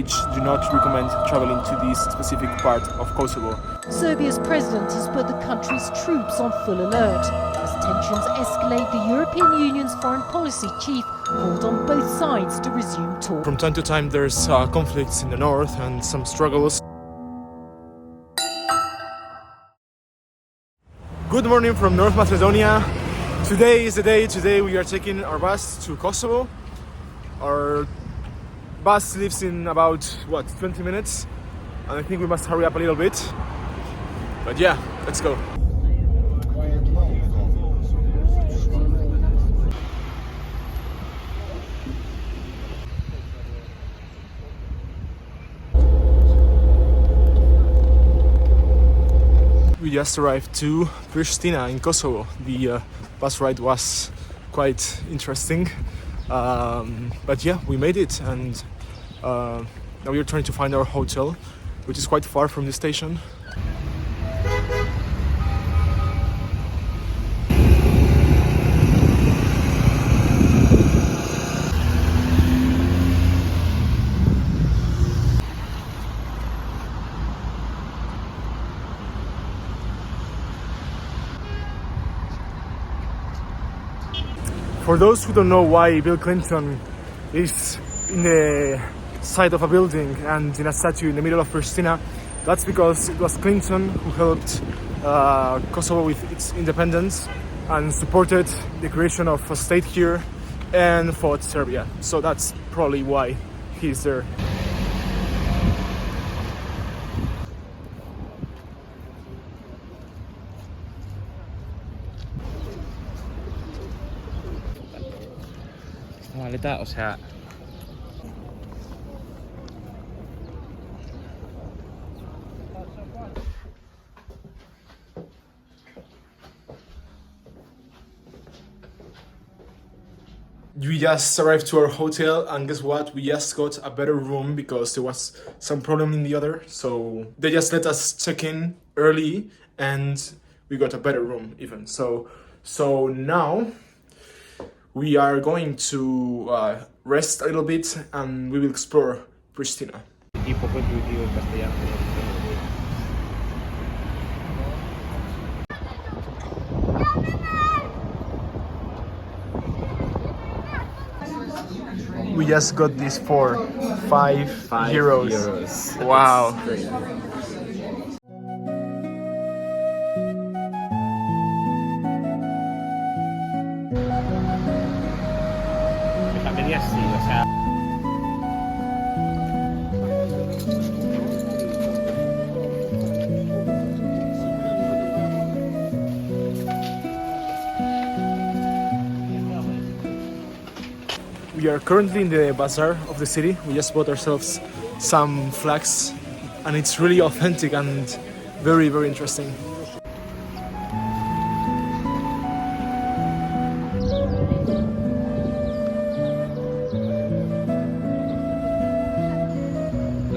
which do not recommend traveling to this specific part of Kosovo. Serbia's president has put the country's troops on full alert. As tensions escalate, the European Union's foreign policy chief called on both sides to resume talks. From time to time there's conflicts in the north and some struggles. Good morning from North Macedonia. Today is the day. Today we are taking our bus to Kosovo. Our bus leaves in about 20 minutes, and I think we must hurry up a little bit. But yeah, let's go. We just arrived to Pristina in Kosovo. The bus ride was quite interesting, but yeah, we made it, and now we are trying to find our hotel, which is quite far from the station. For those who don't know why Bill Clinton is in the side of a building and in a statue in the middle of Pristina, that's because it was Clinton who helped Kosovo with its independence and supported the creation of a state here and fought Serbia. So that's probably why he's there. Maleta, o sea, We just arrived to our hotel, and guess what? We just got a better room because there was some problem in the other. So they just let us check in early, and we got a better room even. So now we are going to rest a little bit, and we will explore Pristina. We just got this for 5 euros. Wow. We are currently in the bazaar of the city. We just bought ourselves some flags, and it's really authentic and very, very interesting.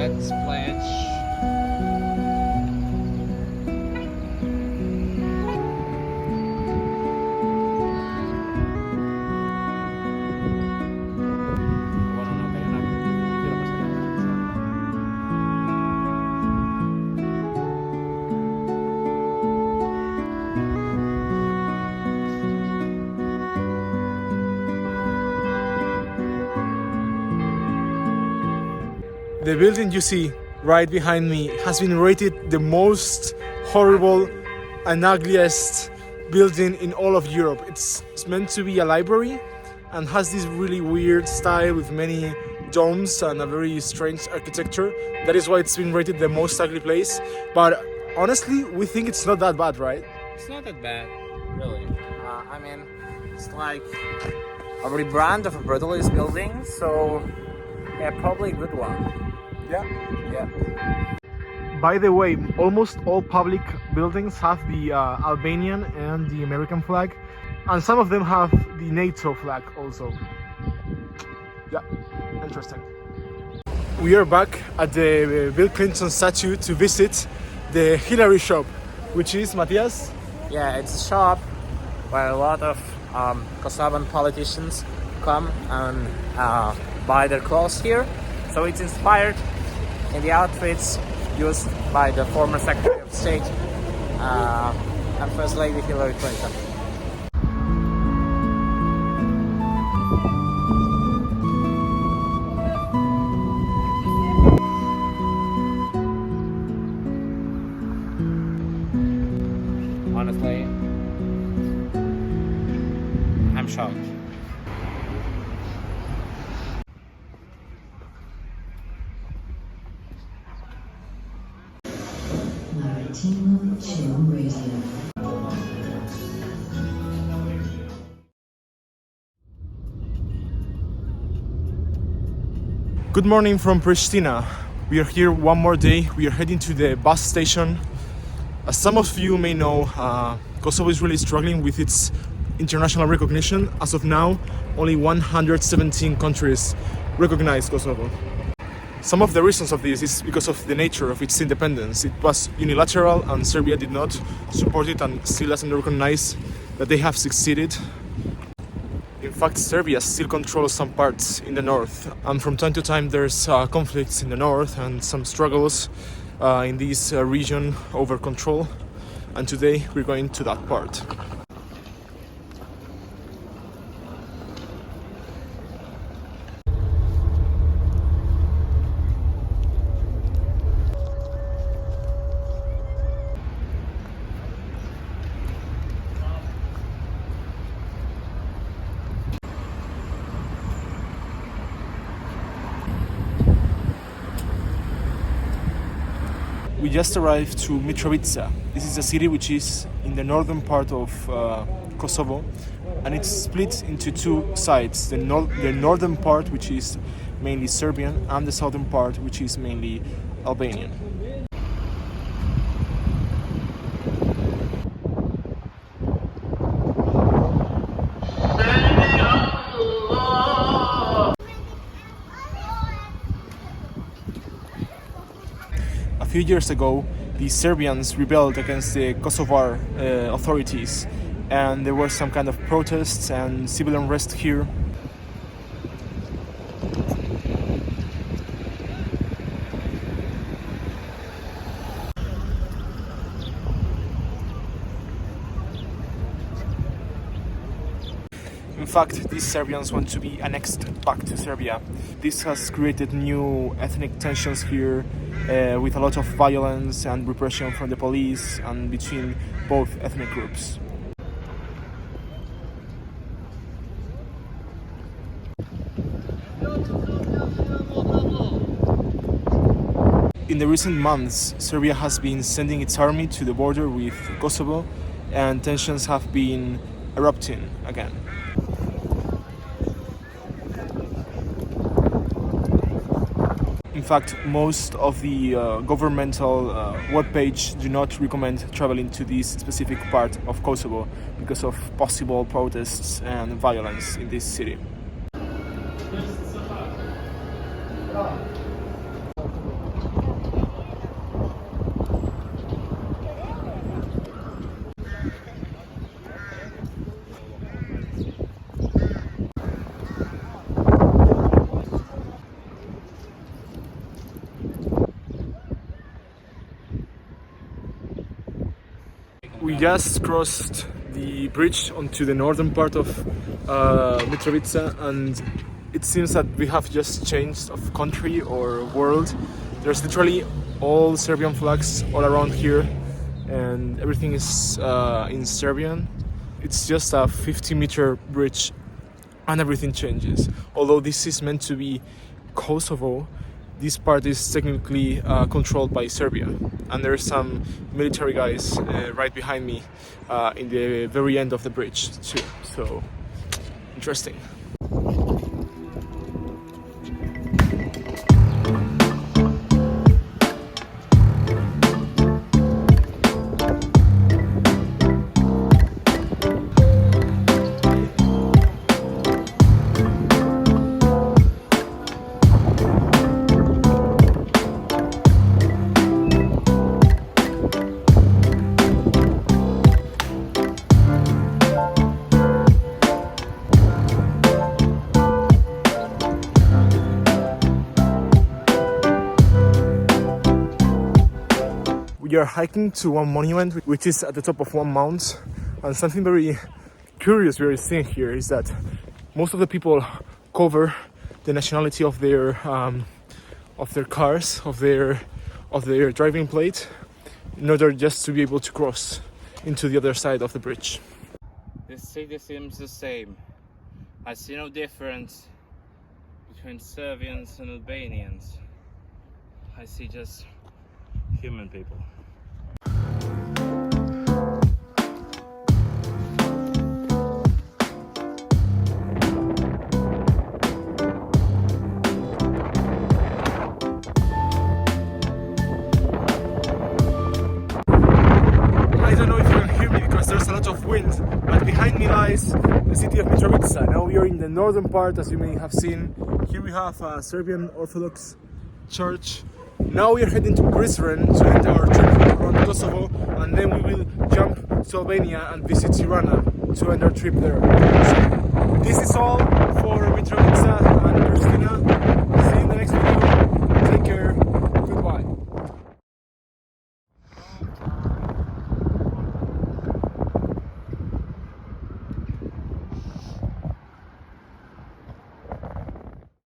let's pledge. The building you see right behind me has been rated the most horrible and ugliest building in all of Europe. It's meant to be a library and has this really weird style with many domes and a very strange architecture. That is why it's been rated the most ugly place. But honestly, we think it's not that bad, right? It's not that bad, really. I mean, it's like a rebrand of a brutalist building, so yeah, probably a good one. Yeah. By the way, almost all public buildings have the Albanian and the American flag, and some of them have the NATO flag also. Yeah, interesting. We are back at the Bill Clinton statue to visit the Hillary shop, which is, Matias? Yeah, it's a shop where a lot of Kosovan politicians come and buy their clothes here. So it's inspired in the outfits used by the former Secretary of State and First Lady Hillary Clinton. Honestly, I'm shocked. Good morning from Pristina. We are here one more day. We are heading to the bus station. As some of you may know, Kosovo is really struggling with its international recognition. As of now, only 117 countries recognize Kosovo. Some of the reasons of this is because of the nature of its independence. It was unilateral and Serbia did not support it and still doesn't recognize that they have succeeded. In fact, Serbia still controls some parts in the north, and from time to time there's conflicts in the north and some struggles in this region over control, and today we're going to that part. We just arrived to Mitrovica. This is a city which is in the northern part of Kosovo, and it's split into two sides. The northern part, which is mainly Serbian, and the southern part, which is mainly Albanian. A few years ago, the Serbians rebelled against the Kosovar authorities, and there were some kind of protests and civil unrest here. In fact, these Serbians want to be annexed back to Serbia. This has created new ethnic tensions here, with a lot of violence and repression from the police and between both ethnic groups. In the recent months, Serbia has been sending its army to the border with Kosovo, and tensions have been erupting again. In fact, most of the governmental webpage do not recommend traveling to this specific part of Kosovo because of possible protests and violence in this city. We just crossed the bridge onto the northern part of Mitrovica, and it seems that we have just changed of country or world. There's literally all Serbian flags all around here, and everything is in Serbian. It's just a 50-meter bridge and everything changes. Although this is meant to be Kosovo, this part is technically controlled by Serbia, and there are some military guys right behind me in the very end of the bridge too, so interesting. are hiking to one monument, which is at the top of one mount. And something very curious we are seeing here is that most of the people cover the nationality of their cars, of their driving plate, in order just to be able to cross into the other side of the bridge. The city seems the same. I see no difference between Serbians and Albanians. I see just human people. I don't know if you can hear me because there's a lot of wind, but behind me lies the city of Mitrovica. Now we are in the northern part, as you may have seen. Here we have a Serbian Orthodox church. Now we are heading to Pristina to end our trip around Kosovo, and then we will jump to Albania and visit Tirana to end our trip there. So this is all for Mitrovica and Pristina.